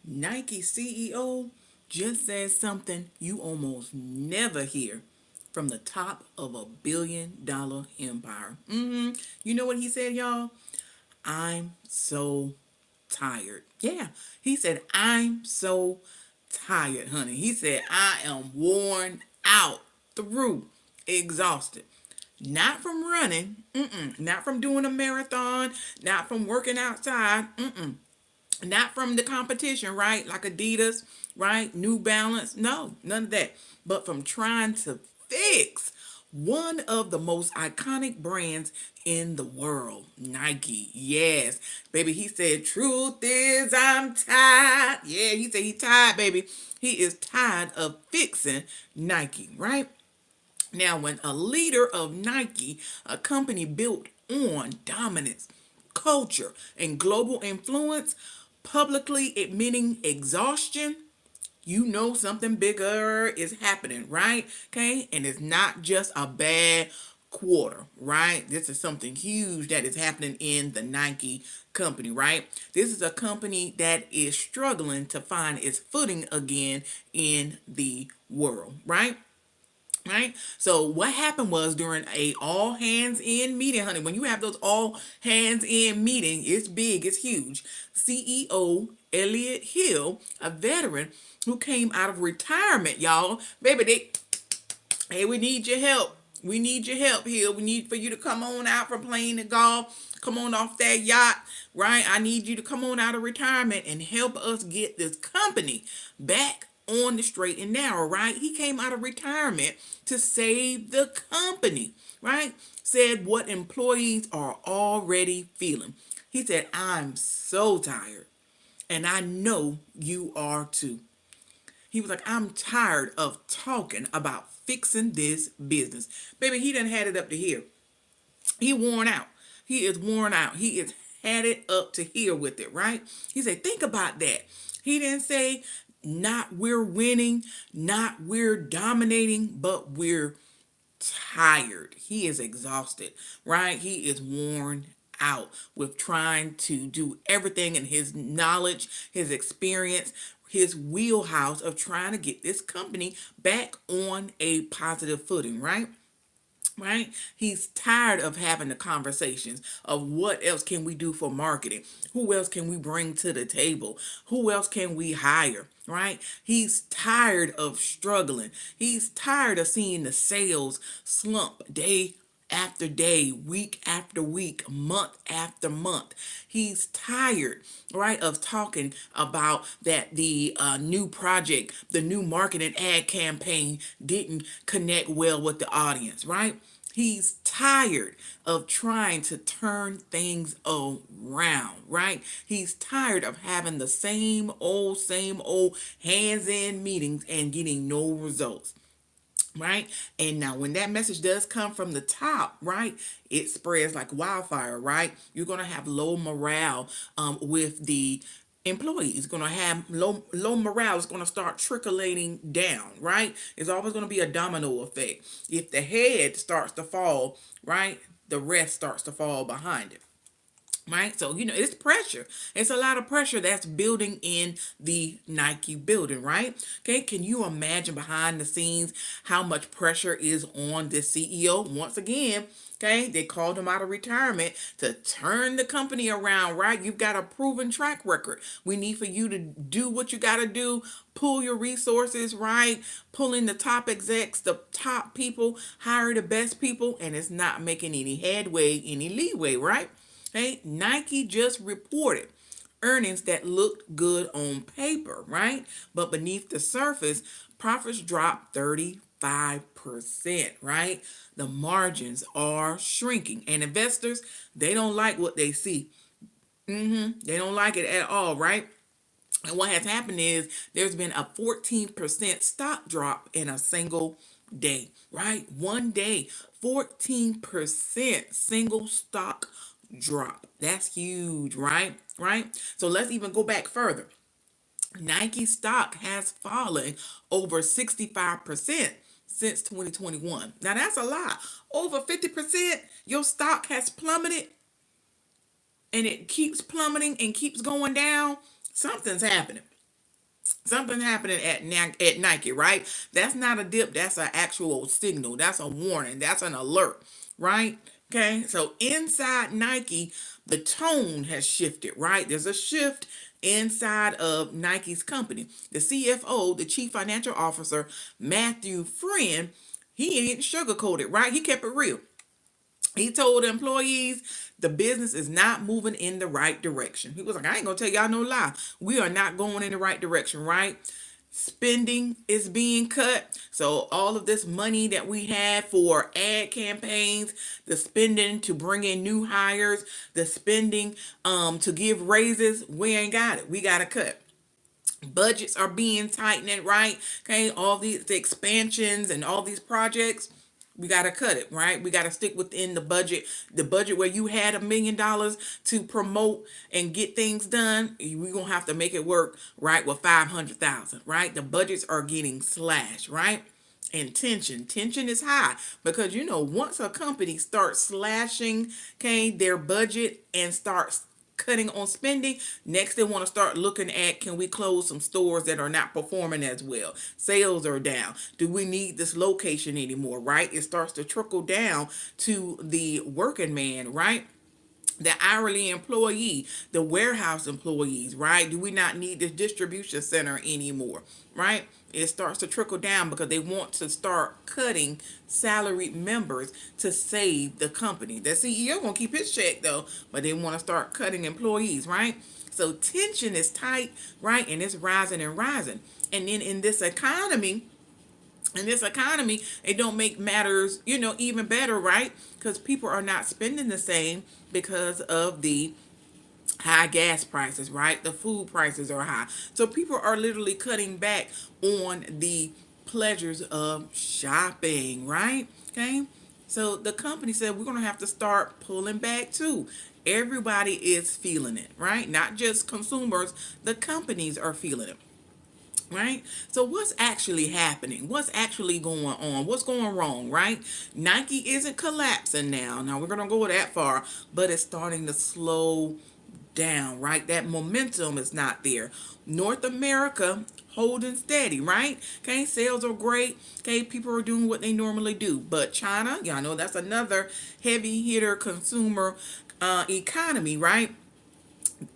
Nike CEO just said something you almost never hear from the top of a $1 billion empire. You know what he said, y'all? I'm so tired. Yeah, he said, I'm so tired, honey. He said, I am worn out, through, exhausted. Not from running, not from doing a marathon, not from working outside, not from the competition, right? Like Adidas, right? New Balance. No, none of that. But from trying to fix one of the most iconic brands in the world, Nike. Yes, baby. He said, truth is, I'm tired. Yeah, he said he tired, baby. He is tired of fixing Nike, right? Now, when a leader of Nike, a company built on dominance, culture, and global influence, publicly admitting exhaustion, you know something bigger is happening, right? Okay, and it's not just a bad quarter, right? This is something huge that is happening in the Nike company, right? This is a company that is struggling to find its footing again in the world, right? Right. So what happened was during a all hands in meeting, honey, when you have those all hands in meeting, it's big, it's huge. CEO Elliott Hill, a veteran who came out of retirement, y'all, baby, hey, we need your help. We need your help here. We need for you to come on out from playing the golf. Come on off that yacht, right? I need you to come on out of retirement and help us get this company back on the straight and narrow, right? He came out of retirement to save the company, right? Said what employees are already feeling. He said, I'm so tired, and I know you are too. He was like, I'm tired of talking about fixing this business. Baby, he done had it up to here. He worn out. He is worn out. He is had it up to here with it, right? He said, think about that. He didn't say, not we're winning, not we're dominating, but we're tired. He is exhausted, right? He is worn out with trying to do everything in his knowledge, his experience, his wheelhouse of trying to get this company back on a positive footing, right? Right? He's tired of having the conversations of what else can we do for marketing? Who else can we bring to the table? Who else can we hire? Right? He's tired of struggling. He's tired of seeing the sales slump day after day, week after week, month after month. He's tired, right, of talking about that the new project, the new marketing ad campaign didn't connect well with the audience, right? He's tired of trying to turn things around, right? He's tired of having the same old hands in meetings and getting no results, right? And now when that message does come from the top, right, it spreads like wildfire, right? You're going to have low morale with the employees. Going to have low morale. Is going to start trickling down, right? It's always going to be a domino effect. If the head starts to fall, right, the rest starts to fall behind it, right? So, it's pressure. It's a lot of pressure that's building in the Nike building, right? Okay, can you imagine behind the scenes how much pressure is on this CEO? Once again, okay, they called him out of retirement to turn the company around, right? You've got a proven track record. We need for you to do what you got to do, pull your resources, right? Pull in the top execs, the top people, hire the best people, and it's not making any headway, any leeway, right? Hey, Nike just reported earnings that looked good on paper, right? But beneath the surface, profits dropped 35%, right? The margins are shrinking, and investors, they don't like what they see. They don't like it at all, right? And what has happened is there's been a 14% stock drop in a single day, right? One day, 14% single stock drop. That's huge, right? Right? So let's even go back further. Nike stock has fallen over 65% since 2021. Now that's a lot. Over 50%, your stock has plummeted and it keeps plummeting and keeps going down. Something's happening. Something happening at Nike, right? That's not a dip. That's an actual signal. That's a warning. That's an alert, right? Okay. So inside Nike, the tone has shifted, right? There's a shift inside of Nike's company. The CFO, the Chief Financial Officer, Matthew Friend, he didn't sugarcoat it, right? He kept it real. He told employees the business is not moving in the right direction. He was like, I ain't gonna tell y'all no lie. We are not going in the right direction, right? Spending is being cut. So all of this money that we had for ad campaigns, the spending to bring in new hires, the spending to give raises, we ain't got it. We gotta cut. Budgets are being tightened, right? Okay, all these expansions and all these projects, we got to cut it, right? We got to stick within the budget where you had $1 million to promote and get things done. We're gonna have to make it work, right, with 500,000, right? The budgets are getting slashed, right? And tension is high, because once a company starts slashing, okay, their budget and starts cutting on spending, next they want to start looking at, can we close some stores that are not performing as well? Sales are down. Do we need this location anymore, right? It starts to trickle down to the working man, right? The hourly employee, the warehouse employees, right? Do we not need this distribution center anymore, right? It starts to trickle down because they want to start cutting salaried members to save the company. The CEO gonna keep his check though, but they want to start cutting employees, right? So tension is tight, right? And it's rising and rising. And then in this economy, it don't make matters, even better, right? Because people are not spending the same because of the high gas prices, right? The food prices are high. So people are literally cutting back on the pleasures of shopping, right? Okay. So the company said we're going to have to start pulling back too. Everybody is feeling it, right? Not just consumers, the companies are feeling it. Right? So what's actually happening? What's actually going on? What's going wrong, right? Nike isn't collapsing now. Now we're going to go that far, but it's starting to slow down, right? That momentum is not there. North America holding steady, right? Okay, sales are great. Okay, people are doing what they normally do. But China, y'all know that's another heavy hitter consumer economy, right?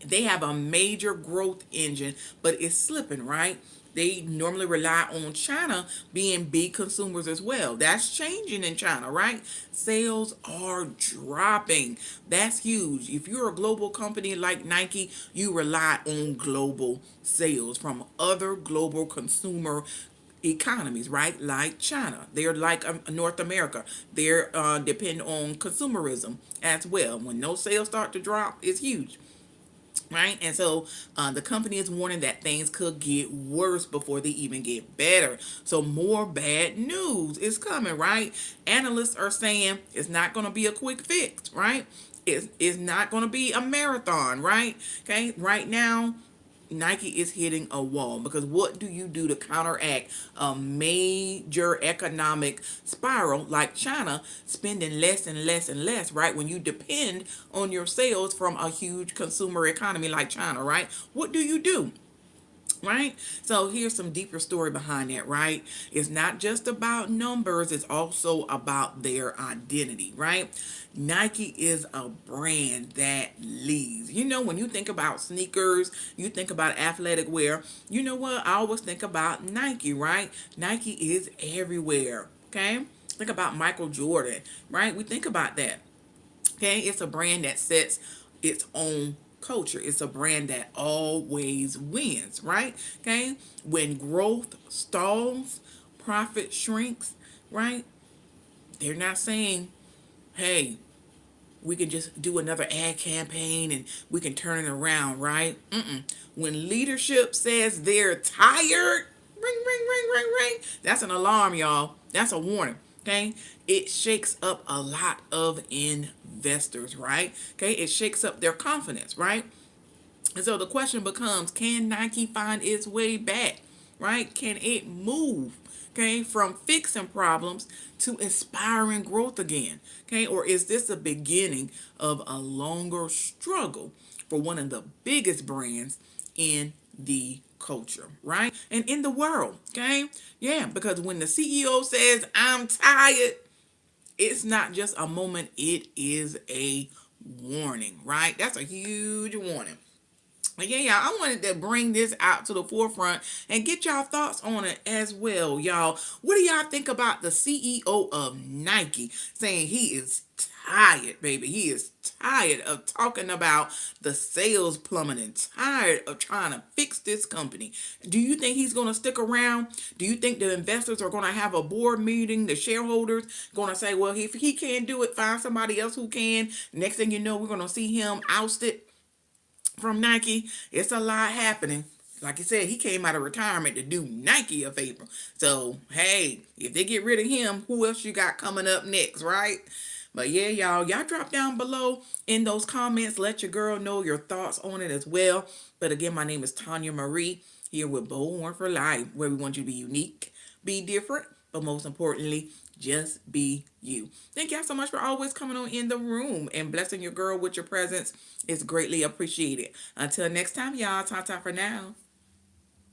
They have a major growth engine, but it's slipping, right? They normally rely on China being big consumers as well. That's changing in China, right? Sales are dropping. That's huge. If you're a global company like Nike, you rely on global sales from other global consumer economies, right? Like China. They're like North America. They're depend on consumerism as well. When those sales start to drop, it's huge, right? And so the company is warning that things could get worse before they even get better. So more bad news is coming, right? Analysts are saying it's not going to be a quick fix, right? It's not going to be a marathon, right? Okay, right now Nike is hitting a wall, because what do you do to counteract a major economic spiral like China spending less and less and less, right? When you depend on your sales from a huge consumer economy like China, right? What do you do? Right? So here's some deeper story behind that, right? It's not just about numbers, it's also about their identity, right? Nike is a brand that leads. When you think about sneakers, you think about athletic wear, you know what? I always think about Nike, right? Nike is everywhere, okay? Think about Michael Jordan, right? We think about that. Okay, it's a brand that sets its own culture. It's a brand that always wins, right? Okay, when growth stalls, profit shrinks, right? They're not saying, hey, we can just do another ad campaign and we can turn it around, right? When leadership says they're tired, ring, ring, ring, ring, ring, that's an alarm, y'all. That's a warning. Okay, it shakes up a lot of investors, right? Okay, it shakes up their confidence, right? And so the question becomes, can Nike find its way back, right? Can it move, okay, from fixing problems to inspiring growth again, okay? Or is this the beginning of a longer struggle for one of the biggest brands in the culture, right? And in the world, okay? Yeah, because when the CEO says, I'm tired, it's not just a moment, it is a warning, right? That's a huge warning. But yeah, y'all, I wanted to bring this out to the forefront and get y'all thoughts on it as well, y'all. What do y'all think about the CEO of Nike saying he is tired, baby? He is tired of talking about the sales plummeting, tired of trying to fix this company. Do you think he's going to stick around? Do you think the investors are going to have a board meeting, the shareholders going to say, well, if he can't do it, find somebody else who can? Next thing you know, we're going to see him ousted from Nike. It's a lot happening. Like I said, he came out of retirement to do Nike a favor. So, hey, if they get rid of him, who else you got coming up next, right? But yeah, y'all drop down below in those comments. Let your girl know your thoughts on it as well. But again, my name is Tanya Marie, here with Bullhorn for Life, where we want you to be unique, be different, but most importantly, just be you. Thank y'all so much for always coming on in the room and blessing your girl with your presence. It's greatly appreciated. Until next time, y'all, ta-ta for now.